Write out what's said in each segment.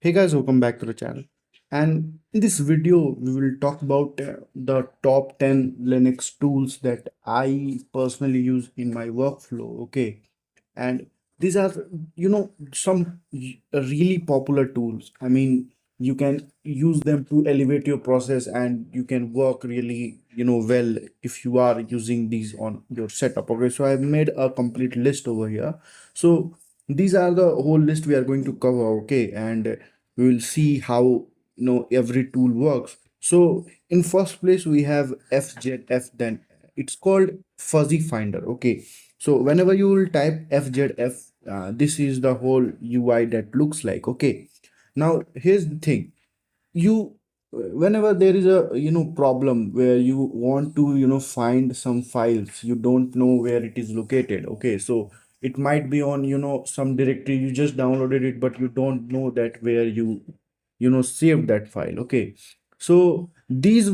Hey guys, welcome back to the channel. And in this video, we will talk about the top 10 Linux tools that I personally use in my workflow. Okay. And these are, some really popular tools. I mean, you can use them to elevate your process and you can work really, well if you are using these on your setup. Okay. So I've made a complete list over here. So these are the whole list we are going to cover. Okay. And we will see how every tool works. So in first place we have fjf, then it's called fuzzy finder. Okay, so whenever you will type fjf, this is the whole UI that looks like. Okay, now here's the thing. You Whenever there is a problem where you want to find some files, you don't know where it is located. Okay, so it might be on some directory, you just downloaded it, but you don't know that where you saved that file. Okay, so this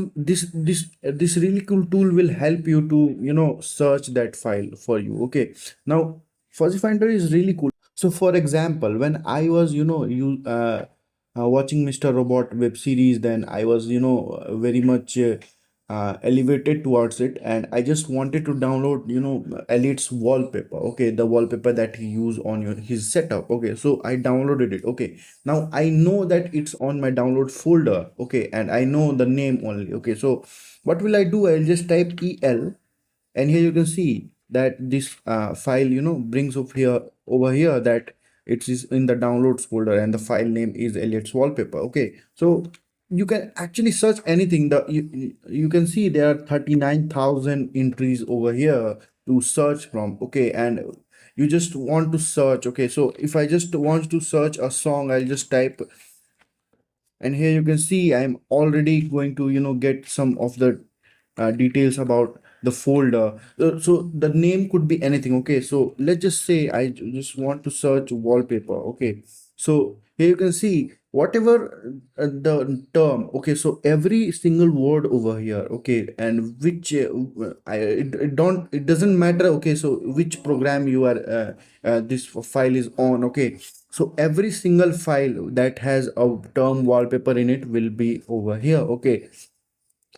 really cool tool will help you to search that file for you. Okay, now fuzzy finder is really cool. So for example, when I was watching Mr. Robot web series, then I was very much elevated towards it, and I just wanted to download Elliot's wallpaper. Okay, the wallpaper that he used on his setup. Okay, so I downloaded it. Okay, now I know that it's on my download folder. Okay, and I know the name only. Okay, so what will I do? I'll just type el, and here you can see that this file brings up here over here that it is in the downloads folder, and the file name is Elliot's wallpaper. Okay, so you can actually search anything. You can see there are 39,000 entries over here to search from. Okay, and you just want to search. Okay, so if I just want to search a song, I'll just type, and here you can see I'm already going to get some of the details about the folder. So the name could be anything. Okay, so let's just say I just want to search wallpaper. Okay, so here you can see whatever the term. Okay, so every single word over here. Okay, and which it doesn't matter. Okay, so which program you are this file is on. Okay, so every single file that has a term wallpaper in it will be over here. Okay,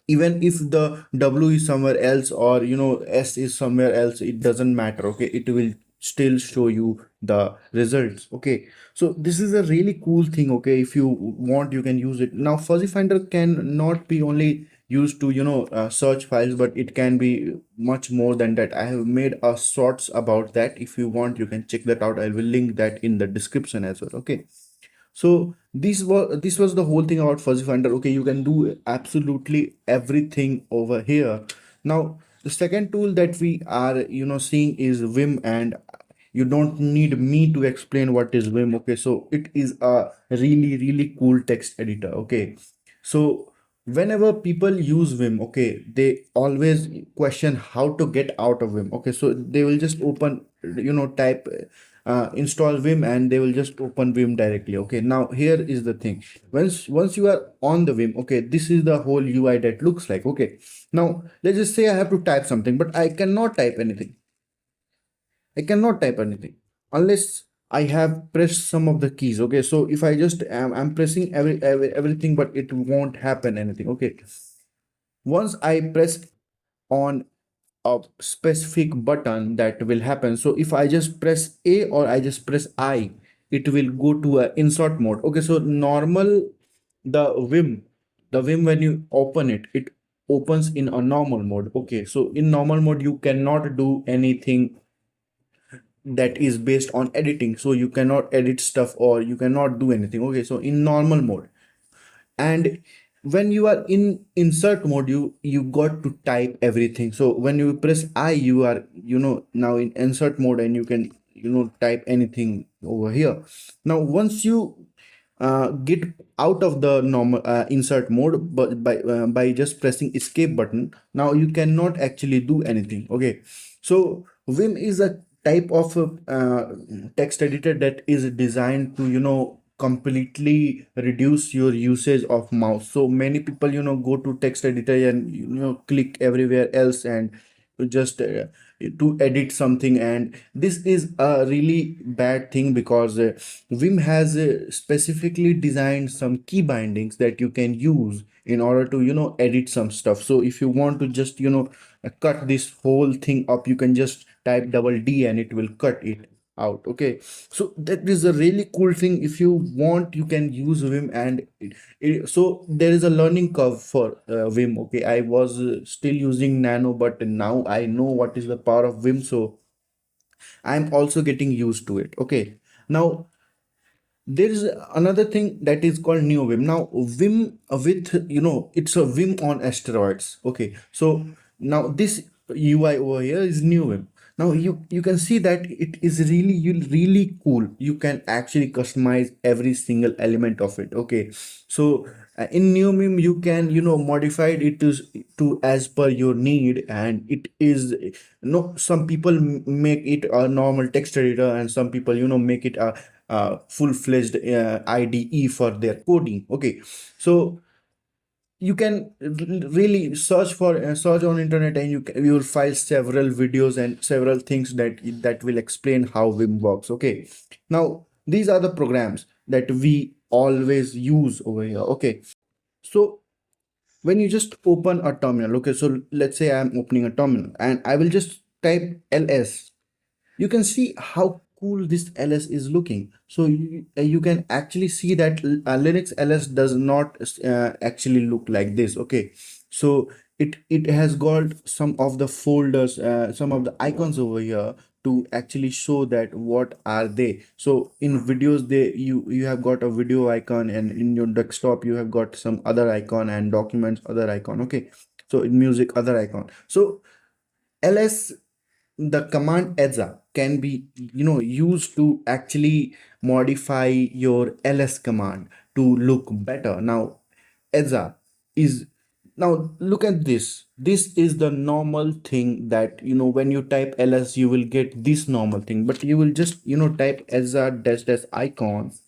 even if the w is somewhere else, or s is somewhere else, it doesn't matter. Okay, it will still show you the results. Okay, so this is a really cool thing. Okay, if you want, you can use it. Now fuzzy finder can not be only used to search files, but it can be much more than that. I have made a shorts about that. If you want, you can check that out. I will link that in the description as well. Okay, so this was the whole thing about fuzzy finder. Okay, you can do absolutely everything over here. Now the second tool that we are seeing is vim, and you don't need me to explain what is vim. Okay, so it is a really cool text editor. Okay, so whenever people use vim, okay, they always question how to get out of vim. Okay, so they will just open, type install vim, and they will just open vim directly. Okay, now here is the thing. Once you are on the vim, okay, this is the whole UI that looks like. Okay, now let's just say I have to type something, but I cannot type anything unless I have pressed some of the keys. Okay, so if I just I'm pressing everything, but it won't happen anything. Okay, once I press on a specific button, that will happen. So if I just press a, or I just press I, it will go to a insert mode. Okay, so normal, the vim when you open it, it opens in a normal mode. Okay, so in normal mode you cannot do anything that is based on editing, so you cannot edit stuff or you cannot do anything. Okay, so in normal mode, and when you are in insert mode, you got to type everything. So when you press I, you are now in insert mode, and you can type anything over here. Now once you get out of the normal insert mode, but by just pressing escape button, now you cannot actually do anything. Okay, so vim is a type of text editor that is designed to completely reduce your usage of mouse. So many people go to text editor and click everywhere else, and just to edit something. And this is a really bad thing because Vim has specifically designed some key bindings that you can use in order to edit some stuff. So if you want to just cut this whole thing up, you can just type double D and it will cut it out. Okay, so that is a really cool thing. If you want, you can use Vim. And so there is a learning curve for Vim. Okay, I was still using Nano, but now I know what is the power of Vim, so I'm also getting used to it. Okay, now there is another thing that is called neo Vim. Now Vim with it's a Vim on asteroids. Okay, so now this UI over here is new Vim. Now you can see that it is really cool. You can actually customize every single element of it. Okay, so in new Vim you can modify it to as per your need. And it is no, some people make it a normal text editor, and some people make it a full-fledged IDE for their coding. Okay, so you can really search on internet, and you will find several videos and several things that will explain how Vim works. Okay, now these are the programs that we always use over here. Okay, so when you just open a terminal, okay, so let's say I'm opening a terminal and I will just type ls. You can see how cool this ls is looking. So you can actually see that Linux ls does not actually look like this. Okay, so it has got some of the folders, some of the icons over here to actually show that what are they. So in videos, you have got a video icon, and in your desktop you have got some other icon, and documents other icon. Okay, so in music other icon. So ls, the command exa can be used to actually modify your ls command to look better. Now exa is, now look at this is the normal thing that when you type ls you will get this normal thing, but you will just type exa dash dash icons.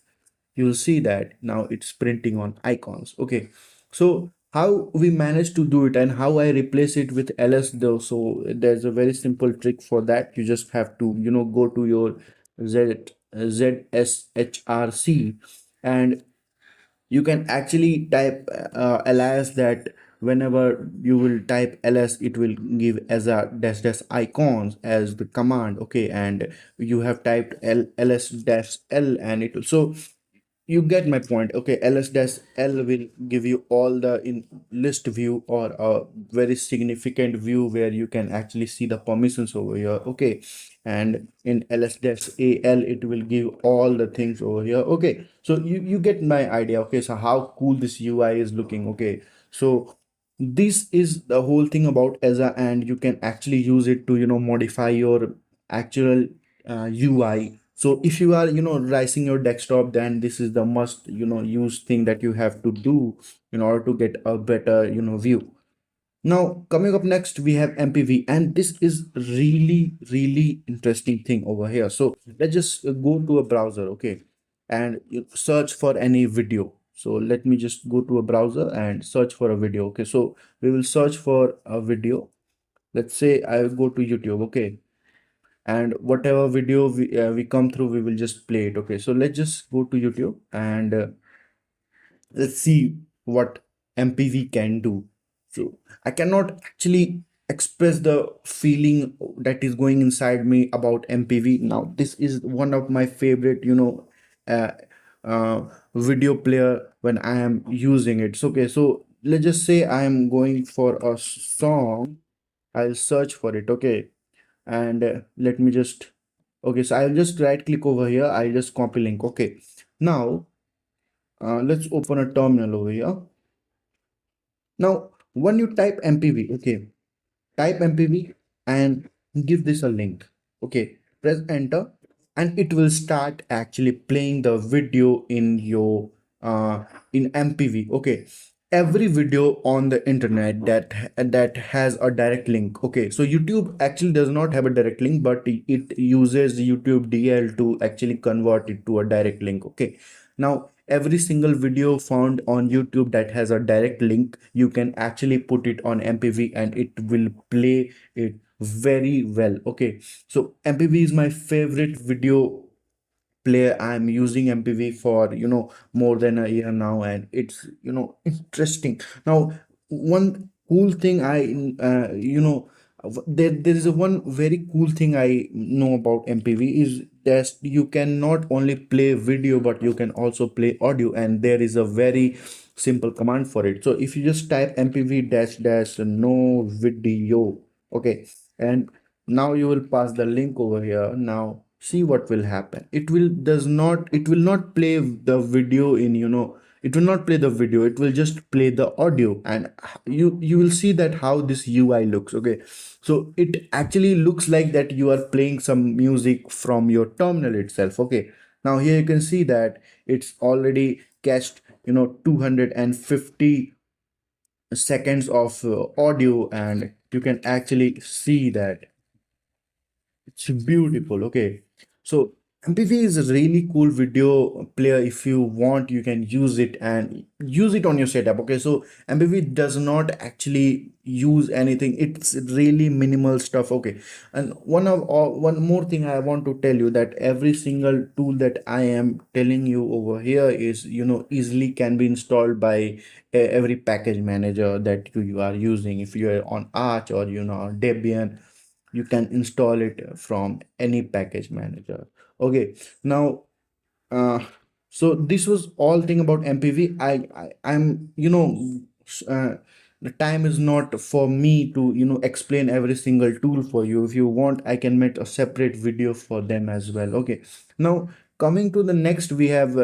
You'll see that now it's printing on icons. Okay, so how we managed to do it and how I replace it with ls though, so there's a very simple trick for that. You just have to go to your zshrc, and you can actually type ls, that whenever you will type ls it will give as a dash dash icons as the command. Okay, and you have typed ls dash l, and it will, so you get my point. Okay, ls dash l will give you all the in list view, or a very significant view where you can actually see the permissions over here. Okay, and in ls dash al it will give all the things over here. Okay, so you get my idea. Okay, so how cool this ui is looking. Okay, so this is the whole thing about esa, and you can actually use it to modify your actual ui. So if you are rising your desktop, then this is the must use thing that you have to do in order to get a better view. Now coming up next we have mpv, and this is really interesting thing over here. So let's just go to a browser. Okay, and you search for any video. So let me just go to a browser and search for a video. Okay, so we will search for a video. Let's say I will go to YouTube. Okay, and whatever video we come through, we will just play it. Okay, so let's just go to YouTube, and let's see what mpv can do. So I cannot actually express the feeling that is going inside me about mpv. Now this is one of my favorite uh, uh, video player when I am using it. So okay, so let's just say I am going for a song. I'll search for it. Okay, and let me just, okay, so I'll just right click over here. I'll just copy link. Okay, now let's open a terminal over here. Now when you type mpv, okay, type mpv and give this a link. Okay, press enter, and it will start actually playing the video in your in mpv. Okay, every video on the internet that has a direct link. Okay, so YouTube actually does not have a direct link, but it uses YouTube DL to actually convert it to a direct link. Okay, now every single video found on YouTube that has a direct link, you can actually put it on mpv and it will play it very well. Okay, so MPV is my favorite video player. I'm using MPV for more than a year now, and it's interesting. Now, one cool thing there is a one very cool thing I know about MPV is that you can not only play video but you can also play audio, and there is a very simple command for it. So if you just type MPV dash dash no video, okay, and now you will pass the link over here. Now see what will happen. It will not play the video in it will not play the video, it will just play the audio, and you will see that how this UI looks. Okay, so it actually looks like that you are playing some music from your terminal itself. Okay, now here you can see that it's already cached 250 seconds of audio, and you can actually see that it's beautiful. Okay. So MPV is a really cool video player. If you want, you can use it and use it on your setup. Okay. So MPV does not actually use anything. It's really minimal stuff. Okay. And one more thing I want to tell you, that every single tool that I am telling you over here is, easily can be installed by every package manager that you are using. If you are on Arch or, Debian, you can install it from any package manager. Okay, now uh so this was all thing about MPV. I'm uh, the time is not for me to explain every single tool for you. If you want, I can make a separate video for them as well. Okay, now coming to the next, we have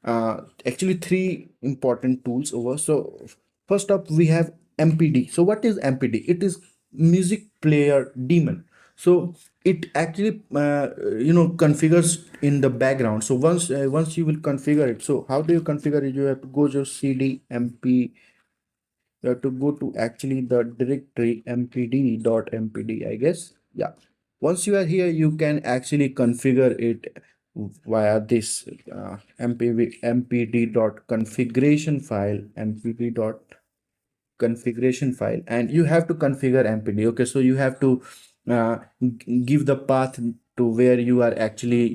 actually three important tools over. So first up we have MPD. So what is MPD? It is music player daemon. So it actually configures in the background. So once you will configure it, so how do you configure it? You have to go to cd mp, you have to go to actually the directory mpd.mpd, I guess. Yeah, once you are here, you can actually configure it via this mpd.configuration file, configuration file, and you have to configure MPD. Okay, so you have to give the path to where you are actually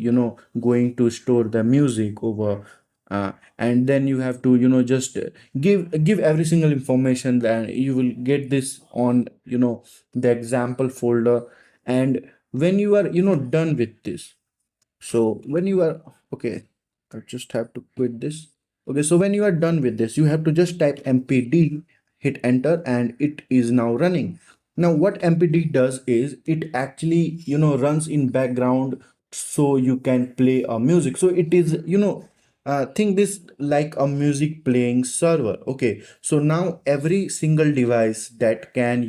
going to store the music over, and then you have to just give every single information, and you will get this on the example folder. And when you are done with this, so when you are okay, I just have to quit this. Okay, so when you are done with this, you have to just type MPD, hit enter, and it is now running. Now what MPD does is it actually runs in background, so you can play a music. So it is think this like a music playing server. Okay, so now every single device that can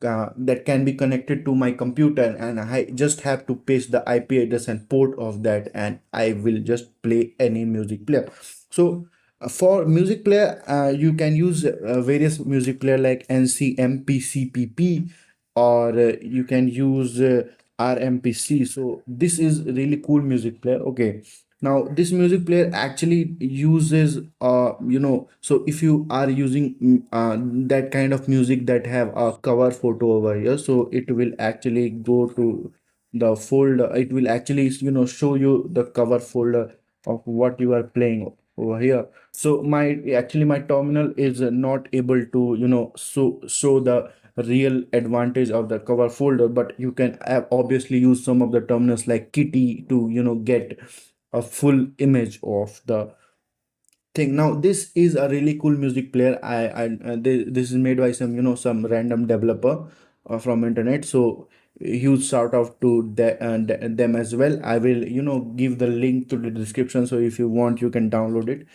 that can be connected to my computer, and I just have to paste the IP address and port of that, and I will just play any music player. So for music player, you can use various music player like NCMPCPP, or you can use RMPC. So this is really cool music player. Okay, now this music player actually uses so if you are using that kind of music that have a cover photo over here, so it will actually go to the folder. It will actually show you the cover folder of what you are playing over here. So my terminal is not able to show the real advantage of the cover folder, but you can obviously use some of the terminals like kitty to get a full image of the thing. Now this is a really cool music player. This is made by some random developer from internet. So huge shout out to them as well. I will give the link to the description, so if you want, you can download it.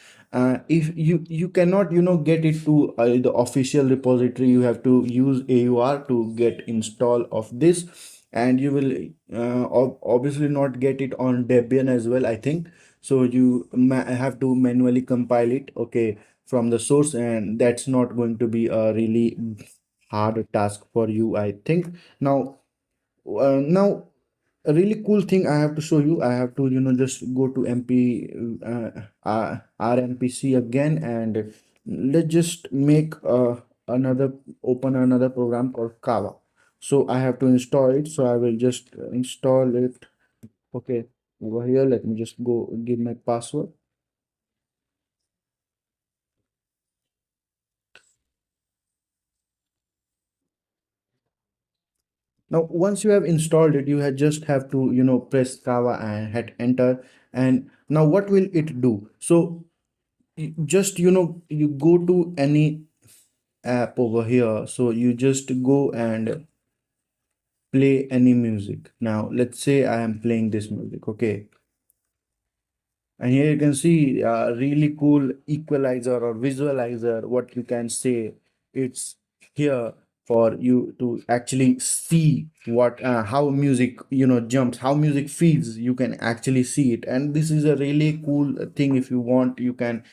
If you cannot get it to the official repository, you have to use AUR to get install of this, and you will obviously not get it on Debian as well, I think. So you have to manually compile it, okay, from the source, and that's not going to be a really hard task for you, I think. Now a really cool thing I have to show you. I have to just go to RMPC again, and let's just make another open another program called Kava. So I have to install it. So I will just install it. Okay, over here, let me just go give my password. Now, once you have installed it, you have just have to, press Java and hit enter. And now what will it do? So just, you go to any app over here. So you just go and play any music. Now, let's say I am playing this music. Okay. And here you can see a really cool equalizer or visualizer, what you can say. It's here for you to actually see what how music jumps, how music feels. You can actually see it, and this is a really cool thing. If you want, you can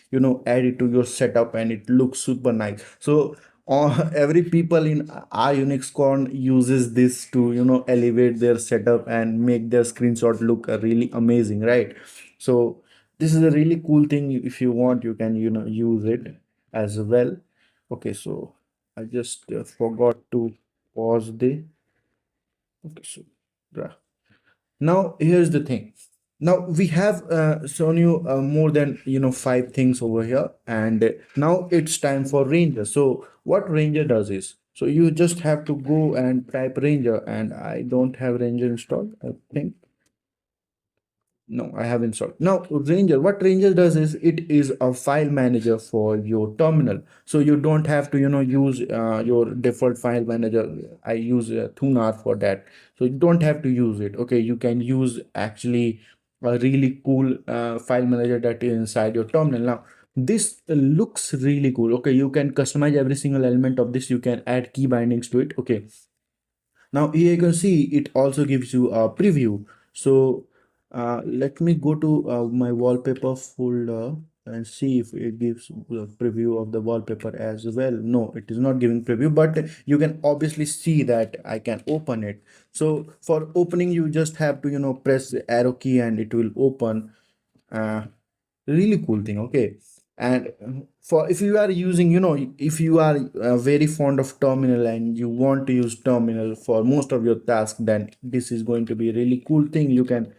add it to your setup, and it looks super nice. So every people in our Unix con uses this to elevate their setup and make their screenshot look really amazing, right? So this is a really cool thing. If you want, you can use it as well. Okay, so I just forgot to pause the. Okay, so right. Now here's the thing. Now we have shown you more than 5 things over here, and now it's time for Ranger. So what Ranger does is, so you just have to go and type Ranger, and I don't have Ranger installed, I think. No, I have installed. Now, Ranger, what Ranger does is it is a file manager for your terminal. So you don't have to, use your default file manager. I use Thunar for that. So you don't have to use it. Okay, you can use actually a really cool file manager that is inside your terminal. Now, this looks really cool. Okay, you can customize every single element of this. You can add key bindings to it. Okay, now here you can see it also gives you a preview. So let me go to my wallpaper folder and see if it gives a preview of the wallpaper as well. No, it is not giving preview, but you can obviously see that I can open it. So for opening, you just have to press the arrow key and it will open. uh, Really cool thing. Okay, and for if you are using, if you are very fond of terminal and you want to use terminal for most of your tasks, then this is going to be a really cool thing. You can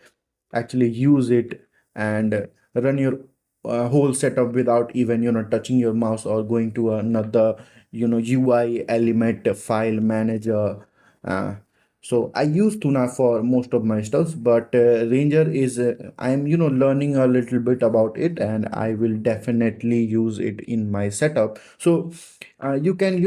actually use it and run your whole setup without even touching your mouse or going to another UI element file manager. uh, so I use Tuna for most of my stuff, but Ranger is I'm learning a little bit about it, and I will definitely use it in my setup. So you can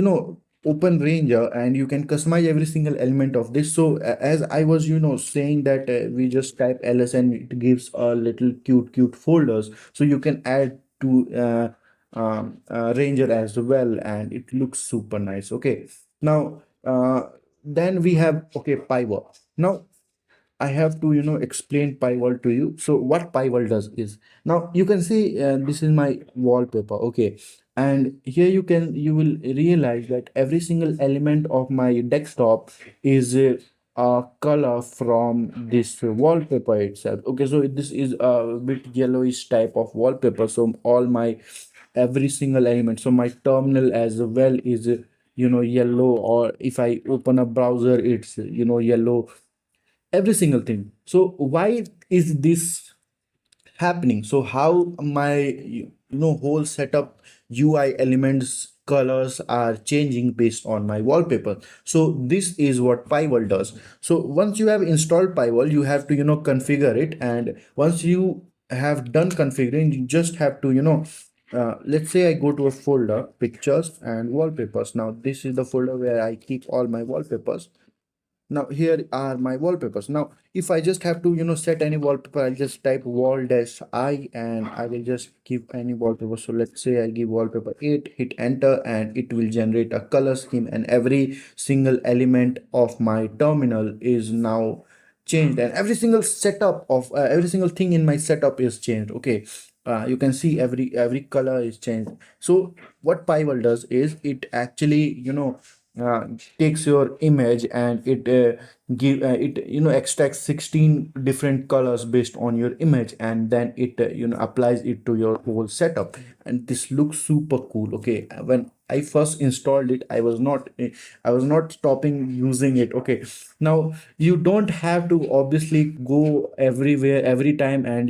open Ranger and you can customize every single element of this. So as I was saying that we just type ls and it gives a little cute folders, so you can add to Ranger as well, and it looks super nice. Okay, now then we have, okay, Pivot. Now I have to explain Pywall to you. So what Pywall does is, now you can see this is my wallpaper. Okay, and here you will realize that every single element of my desktop is a color from this wallpaper itself. Okay, so this is a bit yellowish type of wallpaper. So all my every single element, so my terminal as well is yellow, or if I open a browser, it's yellow, every single thing. So why is this happening? So how my whole setup UI elements colors are changing based on my wallpaper. So this is what Pywall does. So once you have installed Pywall, you have to configure it, and once you have done configuring, you just have to let's say I go to a folder, pictures and wallpapers. Now this is the folder where I keep all my wallpapers. Now here are my wallpapers. Now if I just have to set any wallpaper, I'll just type wall dash I and I will just give any wallpaper. So let's say I give wallpaper 8, hit enter, and it will generate a color scheme, and every single element of my terminal is now changed, and every single setup of every single thing in my setup is changed. Okay, you can see every color is changed. So what Pywall does is it actually uh, takes your image, and it give it extracts 16 different colors based on your image, and then it applies it to your whole setup, and this looks super cool. Okay, when I first installed it, I was not stopping using it. Okay, now you don't have to obviously go everywhere every time and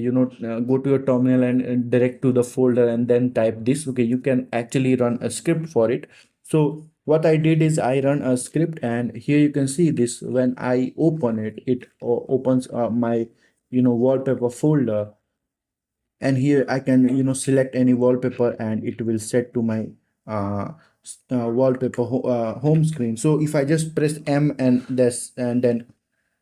go to your terminal and direct to the folder and then type this. Okay, you can actually run a script for it. So what I did is I run a script, and here you can see this. When I open it, it opens my wallpaper folder, and here I can select any wallpaper and it will set to my wallpaper home screen. So if I just press M and this and then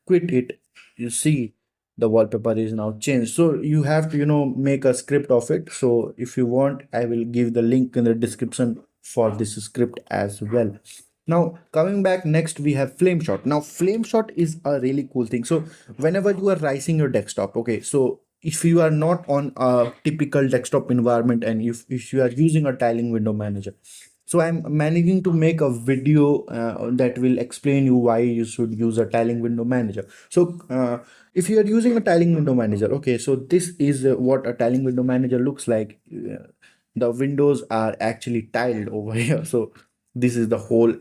quit it, you see the wallpaper is now changed. So you have to make a script of it. So if you want, I will give the link in the description for this script as well. Now coming back, next we have flame shot. Now flame shot is a really cool thing. So whenever you are rising your desktop, okay, so if you are not on a typical desktop environment and if you are using a tiling window manager, so I'm managing to make a video that will explain you why you should use a tiling window manager. So if you are using a tiling window manager, okay, so this is what a tiling window manager looks like. The windows are actually tiled over here. So this is the whole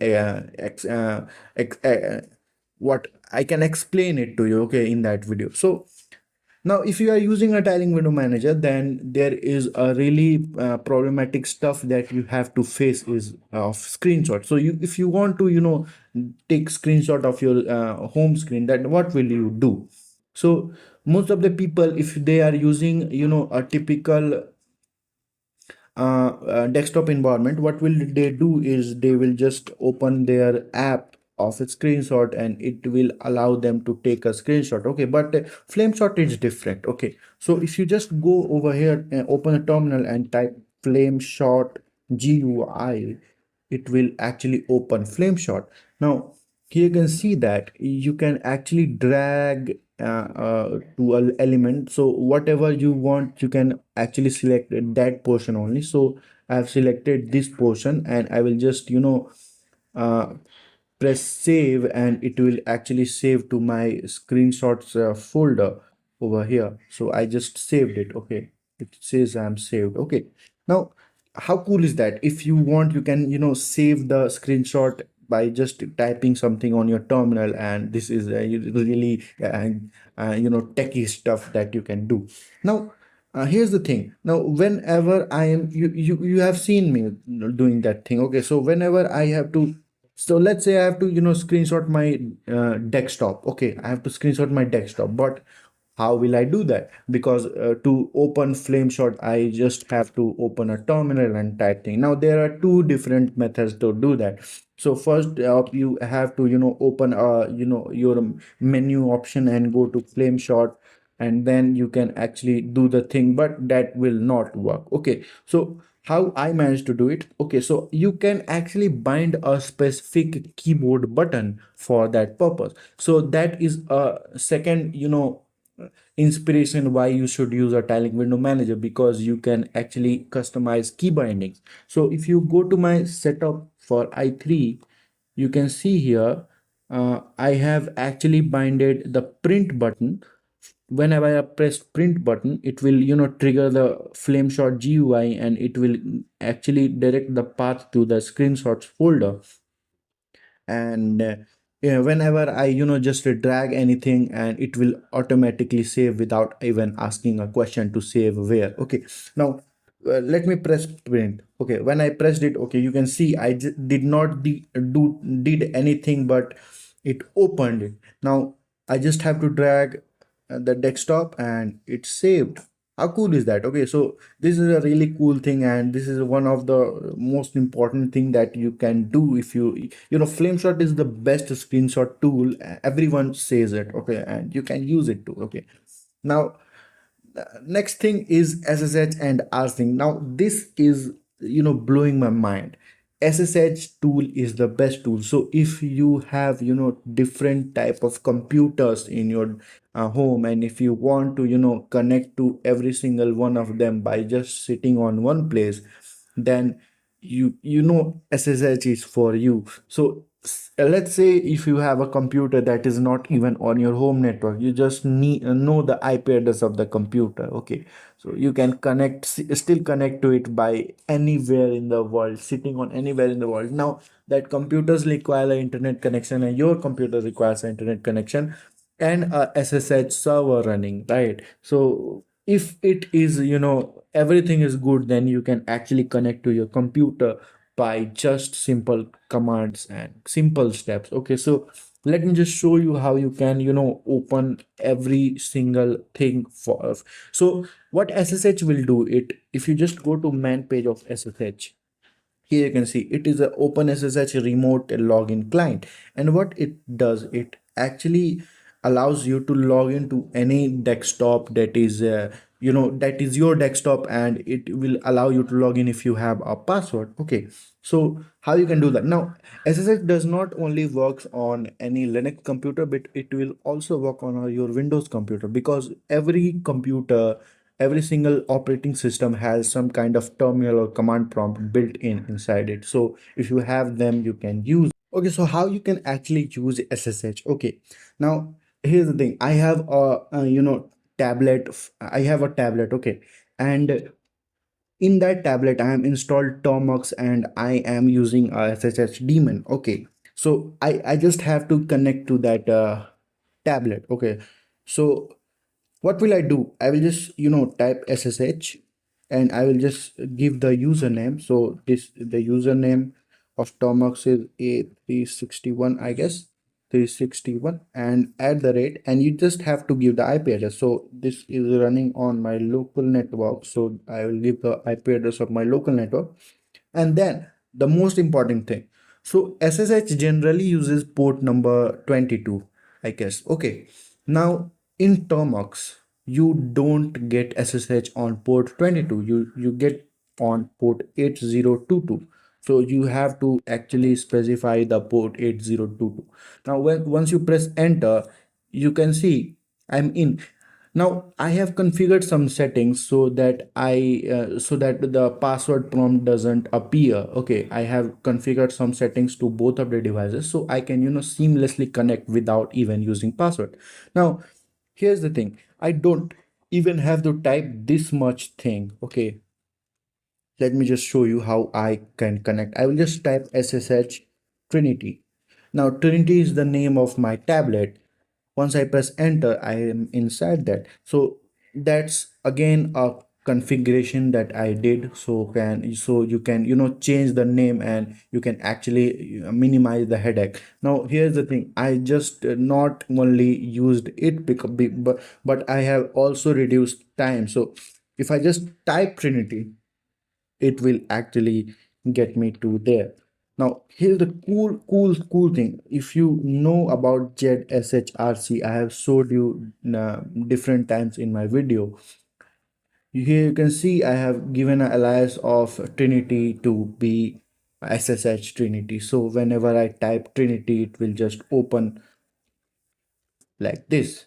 what I can explain it to you, okay, in that video. So now, if you are using a tiling window manager, then there is a really problematic stuff that you have to face is of screenshot. So if you want to, take screenshot of your home screen, then what will you do? So most of the people, if they are using, a typical desktop environment, what will they do is they will just open their app of a screenshot and it will allow them to take a screenshot. Okay, but flame shot is different. Okay, so if you just go over here and open a terminal and type flame shot GUI, it will actually open flame shot. Now here you can see that you can actually drag to an element. So whatever you want, you can actually select that portion only. So I have selected this portion and I will just uh, press save, and it will actually save to my screenshots folder over here. So I just saved it. Okay, it says I'm saved. Okay, now how cool is that? If you want, you can save the screenshot by just typing something on your terminal, and this is really techie stuff that you can do. Now here's the thing. Now whenever I am, you have seen me doing that thing. Okay, so whenever I have to, so let's say I have to screenshot my desktop. Okay, I have to screenshot my desktop, but how will I do that? Because to open flameshot, I just have to open a terminal and type thing. Now there are two different methods to do that. So first you have to open your menu option and go to flameshot, and then you can actually do the thing, but that will not work. Okay, so how I managed to do it? Okay, so you can actually bind a specific keyboard button for that purpose. So that is a second inspiration why you should use a tiling window manager, because you can actually customize key bindings. So if you go to my setup for i3, you can see here I have actually binded the print button. Whenever I press print button, it will trigger the flame shot GUI, and it will actually direct the path to the screenshots folder. And yeah, whenever I just drag anything, and it will automatically save without even asking a question to save where. Okay, now let me press print. Okay, when I pressed it, okay, you can see I did not did anything, but it opened it. Now I just have to drag the desktop and it's saved. How cool is that? Okay, so this is a really cool thing, and this is one of the most important thing that you can do. If flameshot is the best screenshot tool. Everyone says it. Okay, and you can use it too. Okay, now next thing is SSH and rsync. Now this is blowing my mind. SSH tool is the best tool. So if you have different type of computers in your home, and if you want to connect to every single one of them by just sitting on one place, then SSH is for you. So let's say if you have a computer that is not even on your home network, you just need know the IP address of the computer. Okay, so you can still connect to it by anywhere in the world, sitting on anywhere in the world. Now that computers require an internet connection and your computer requires an internet connection and a SSH server running, right? So if it is, everything is good, then you can actually connect to your computer by just simple commands and simple steps. Okay, so let me just show you how you can, open every single thing for. So what SSH will do, it if you just go to man page of SSH, here you can see it is a open SSH remote login client. And what it does, it actually allows you to log into any desktop that is that is your desktop, and it will allow you to log in if you have a password. Okay, so how you can do that now? SSH does not only works on any Linux computer, but it will also work on your Windows computer, because every single operating system has some kind of terminal or command prompt built in inside it. So if you have them, you can use. Okay, so how you can actually use SSH? Okay, now here's the thing. I have tablet. I have a tablet. Okay, and in that tablet I am installed Tomux and I am using a SSH daemon. Okay, so I just have to connect to that tablet. Okay, so what will I do? I will just type SSH, and I will just give the username. So this the username of Tomox is A361, I guess, 361, and at the rate, and you just have to give the IP address. So this is running on my local network, so I will give the IP address of my local network. And then the most important thing, so SSH generally uses port number 22, I guess. Okay, now in Termux you don't get SSH on port 22, you get on port 8022. So you have to actually specify the port 8022. Now once you press enter, you can see I'm in. Now I have configured some settings so that so that the password prompt doesn't appear. Okay, I have configured some settings to both of the devices so I can seamlessly connect without even using password. Now here's the thing, I don't even have to type this much thing. Okay, let me just show you how I can connect. I will just type SSH Trinity. Now Trinity is the name of my tablet. Once I press enter, I am inside that. So that's again a configuration that I did. So you can change the name, and you can actually minimize the headache. Now here's the thing, I just not only used it because but I have also reduced time. So if I just type Trinity, it will actually get me to there. Now here's the cool thing. If you know about ZSHRC, I have showed you different times in my video. Here you can see I have given an alias of Trinity to be SSH Trinity. So whenever I type Trinity, it will just open like this.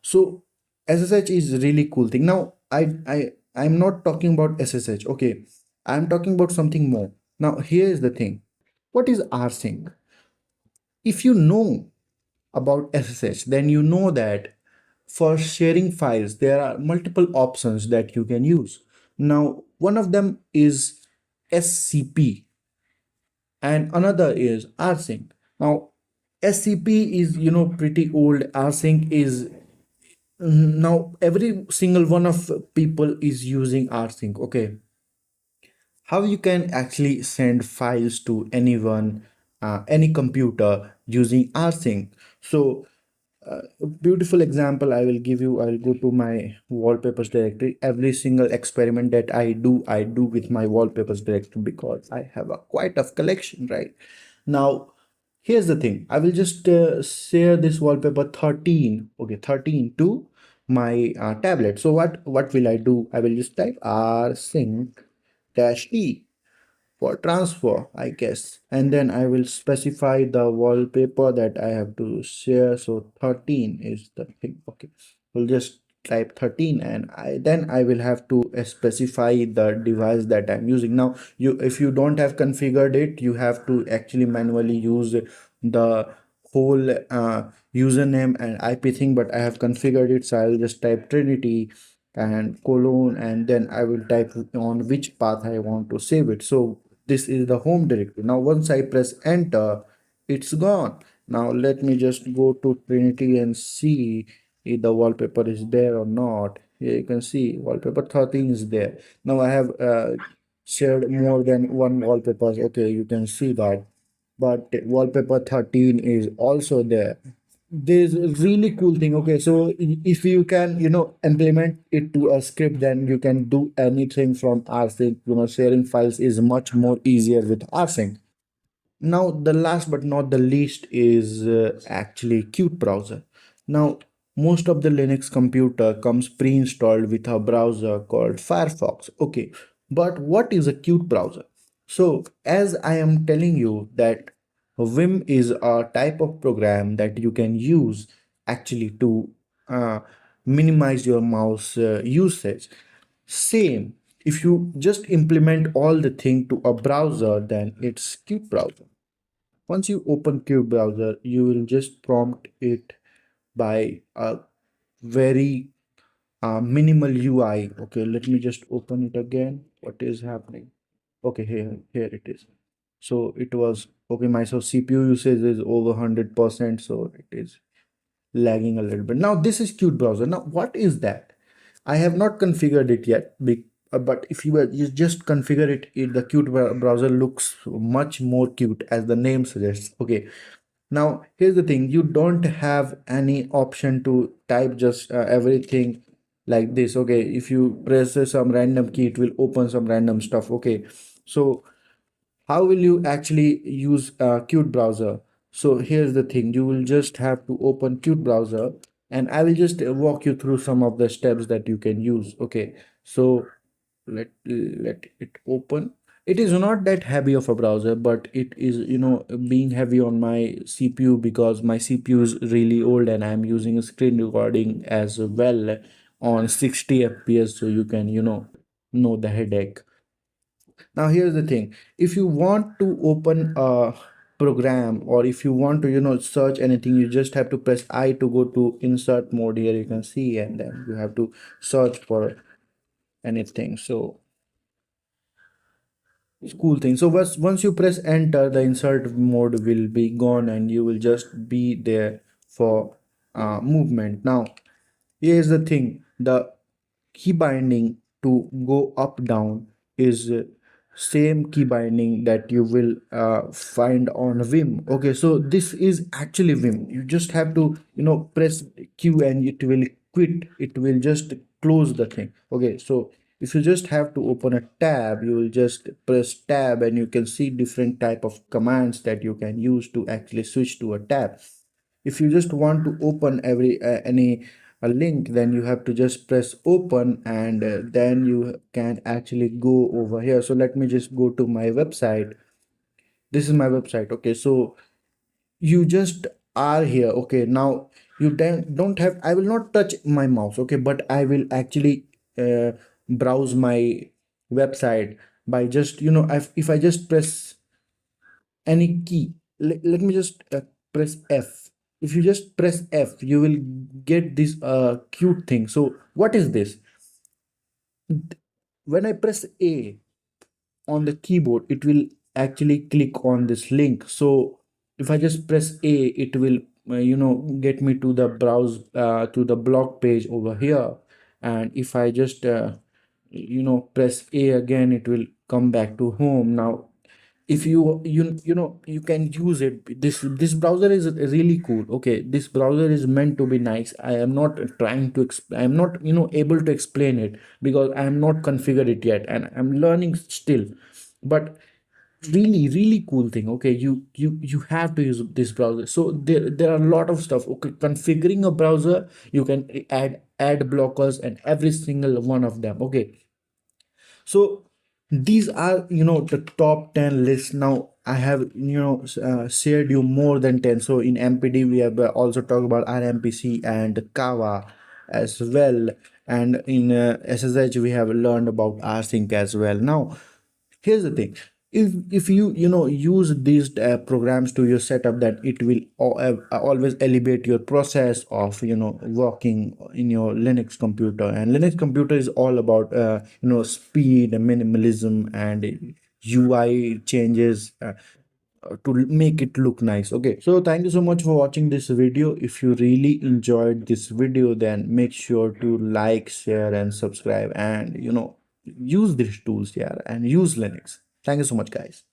So SSH is really cool thing. Now I'm not talking about SSH. Okay, I'm talking about something more. Now here is the thing, what is rsync? If you know about SSH, then you know that for sharing files there are multiple options that you can use. Now one of them is SCP and another is rsync. Now SCP is pretty old. Rsync is now every single one of people is using rsync. Okay, how you can actually send files to anyone, any computer using rsync. So a beautiful example I will give you. I'll go to my wallpapers directory. Every single experiment that I do with my wallpapers directory, because I have a quite of collection, right? Now here's the thing, I will just share this wallpaper 13, okay, 13 to my tablet. So what will I do? I will just type rsync dash e for transfer, I guess, and then I will specify the wallpaper that I have to share. So 13 is the thing. Okay, we'll just type 13, and I will have to specify the device that I'm using. Now you, if you don't have configured it, you have to actually manually use the whole username and IP thing, but I have configured it, so I'll just type Trinity and colon, and then I will type on which path I want to save it. So this is the home directory. Now once I press enter, it's gone. Now let me just go to Trinity and see if the wallpaper is there or not. Here you can see wallpaper 13 is there. Now I have shared more than one wallpapers. Okay, you can see that, but wallpaper 13 is also there. There's a really cool thing. Okay, so if you can, implement it to a script, then you can do anything from rsync. Sharing files is much more easier with rsync. Now, the last but not the least is actually Qt browser. Now, most of the Linux computer comes pre-installed with a browser called Firefox. Okay, but what is a Qt browser? So, as I am telling you that Vim is a type of program that you can use actually to uh, minimize your mouse usage. Same, if you just implement all the thing to a browser, then it's Qt browser. Once you open Qt browser, you will just prompt it by a very minimal UI. Okay, let me just open it again. What is happening? Okay, here it is. So it was okay. My so CPU usage is over 100%, so it is lagging a little bit. Now this is Qt browser. Now what is that? I have not configured it yet, but if you just configure it, the Qt browser looks much more cute as the name suggests. Okay, now here's the thing: you don't have any option to type just everything like this. Okay, if you press some random key, it will open some random stuff. Okay, so how will you actually use Qt browser? So here's the thing: you will just have to open Qt browser, and I will just walk you through some of the steps that you can use. Okay, so let it open. It is not that heavy of a browser, but it is, being heavy on my CPU because my CPU is really old and I'm using a screen recording as well on 60 fps, so you can, know the headache. Now here's the thing: if you want to open a program, or if you want to, search anything, you just have to press I to go to insert mode. Here you can see, and then you have to search for anything. So it's cool thing. So once you press enter, the insert mode will be gone and you will just be there for movement. Now here's the thing: the key binding to go up down is same key binding that you will find on Vim. Okay, so this is actually Vim. You just have to, press Q and it will quit. It will just close the thing. Okay, so if you just have to open a tab, you will just press tab and you can see different type of commands that you can use to actually switch to a tab. If you just want to open any a link, then you have to just press open, and then you can actually go over here. So let me just go to my website. This is my website. Okay, so you just are here. Okay, now you don't have, I will not touch my mouse. Okay, but I will actually browse my website by just, if I just press any key. Let me just press F. If you just press F, you will get this cute thing. So what is this? When I press A on the keyboard, it will actually click on this link. So if I just press A, it will get me to the browse to the blog page over here. And if I just press A again, it will come back to home. Now if you can use it. This browser is really cool. Okay, this browser is meant to be nice. I am not trying to I am not able to explain it because I am not configured it yet and I'm learning still. But really cool thing. Okay, you have to use this browser. So there are a lot of stuff. Okay, configuring a browser, you can add ad blockers and every single one of them. Okay, so these are, the top 10 lists. Now I have, shared you more than 10. So in MPD we have also talked about RMPC and Kava. as well, and in SSH we have learned about rsync as well. Now here's the thing, if you use these programs to your setup, that it will always elevate your process of working in your Linux computer. And Linux computer is all about speed and minimalism and UI changes, to make it look nice. Okay, so thank you so much for watching this video. If you really enjoyed this video, then make sure to like, share and subscribe, and use these tools here and use Linux. Thank you so much, guys.